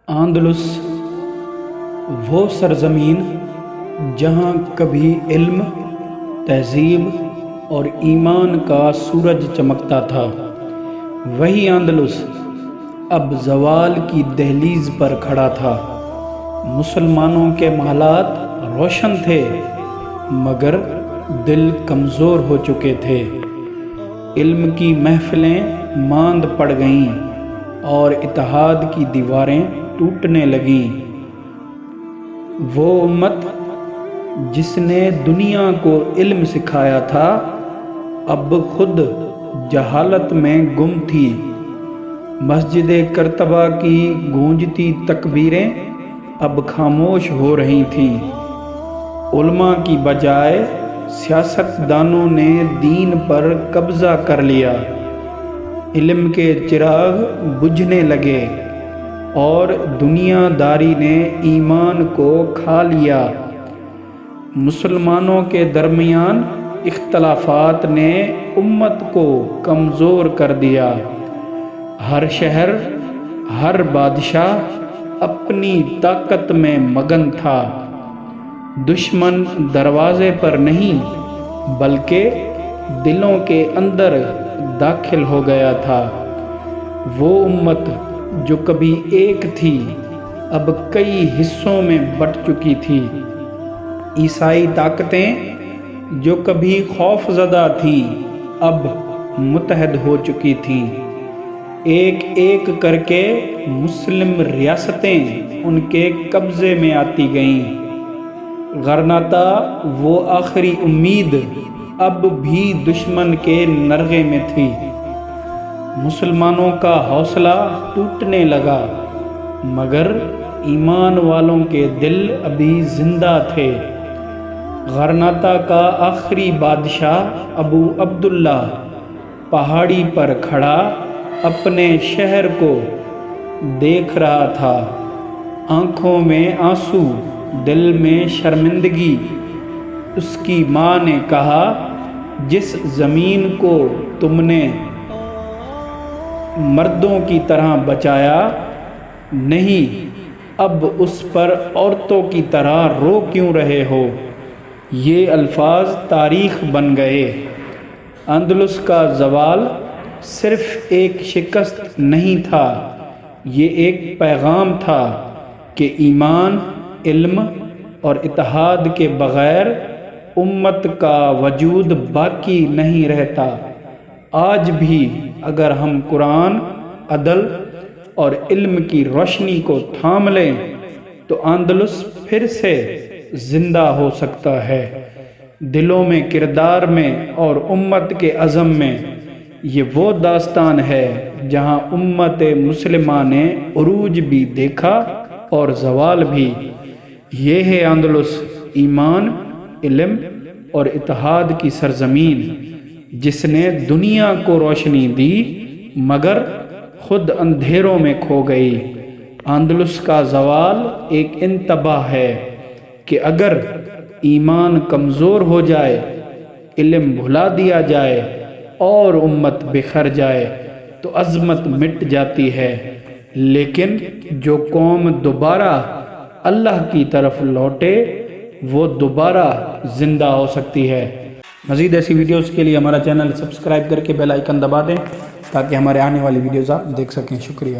اندلس وہ سرزمین جہاں کبھی علم، تہذیب اور ایمان کا سورج چمکتا تھا، وہی اندلس اب زوال کی دہلیز پر کھڑا تھا۔ مسلمانوں کے محلات روشن تھے مگر دل کمزور ہو چکے تھے۔ علم کی محفلیں ماند پڑ گئیں اور اتحاد کی دیواریں ٹوٹنے لگیں۔ وہ امت جس نے دنیا کو علم سکھایا تھا اب خود جہالت میں گم تھی۔ مسجد کرتبہ کی گونجتی تکبیریں اب خاموش ہو رہی تھیں۔ علماء کی بجائے سیاستدانوں نے دین پر قبضہ کر لیا۔ علم کے چراغ بجھنے لگے اور دنیا داری نے ایمان کو کھا لیا۔ مسلمانوں کے درمیان اختلافات نے امت کو کمزور کر دیا۔ ہر شہر، ہر بادشاہ اپنی طاقت میں مگن تھا۔ دشمن دروازے پر نہیں بلکہ دلوں کے اندر داخل ہو گیا تھا۔ وہ امت جو کبھی ایک تھی اب کئی حصوں میں بٹ چکی تھی۔ عیسائی طاقتیں جو کبھی خوف زدہ تھیں اب متحد ہو چکی تھیں۔ ایک ایک کر کے مسلم ریاستیں ان کے قبضے میں آتی گئیں۔ غرناطہ وہ آخری امید اب بھی دشمن کے نرغے میں تھی۔ مسلمانوں کا حوصلہ ٹوٹنے لگا مگر ایمان والوں کے دل ابھی زندہ تھے۔ غرناطہ کا آخری بادشاہ ابو عبداللہ پہاڑی پر کھڑا اپنے شہر کو دیکھ رہا تھا۔ آنکھوں میں آنسو، دل میں شرمندگی۔ اس کی ماں نے کہا، جس زمین کو تم نے مردوں کی طرح بچایا نہیں، اب اس پر عورتوں کی طرح رو کیوں رہے ہو؟ یہ الفاظ تاریخ بن گئے۔ اندلس کا زوال صرف ایک شکست نہیں تھا، یہ ایک پیغام تھا کہ ایمان، علم اور اتحاد کے بغیر امت کا وجود باقی نہیں رہتا۔ آج بھی اگر ہم قرآن، عدل اور علم کی روشنی کو تھام لیں تو اندلس پھر سے زندہ ہو سکتا ہے۔ دلوں میں، کردار میں اور امت کے عزم میں یہ وہ داستان ہے جہاں امت مسلمہ نے عروج بھی دیکھا اور زوال بھی۔ یہ ہے اندلس، ایمان، علم اور اتحاد کی سرزمین، جس نے دنیا کو روشنی دی مگر خود اندھیروں میں کھو گئی۔ اندلس کا زوال ایک انتباہ ہے کہ اگر ایمان کمزور ہو جائے، علم بھلا دیا جائے اور امت بکھر جائے تو عظمت مٹ جاتی ہے، لیکن جو قوم دوبارہ اللہ کی طرف لوٹے وہ دوبارہ زندہ ہو سکتی ہے۔ مزید ایسی ویڈیوز کے لیے ہمارا چینل سبسکرائب کر کے بیل آئیکن دبا دیں تاکہ ہمارے آنے والی ویڈیوز آپ دیکھ سکیں۔ شکریہ۔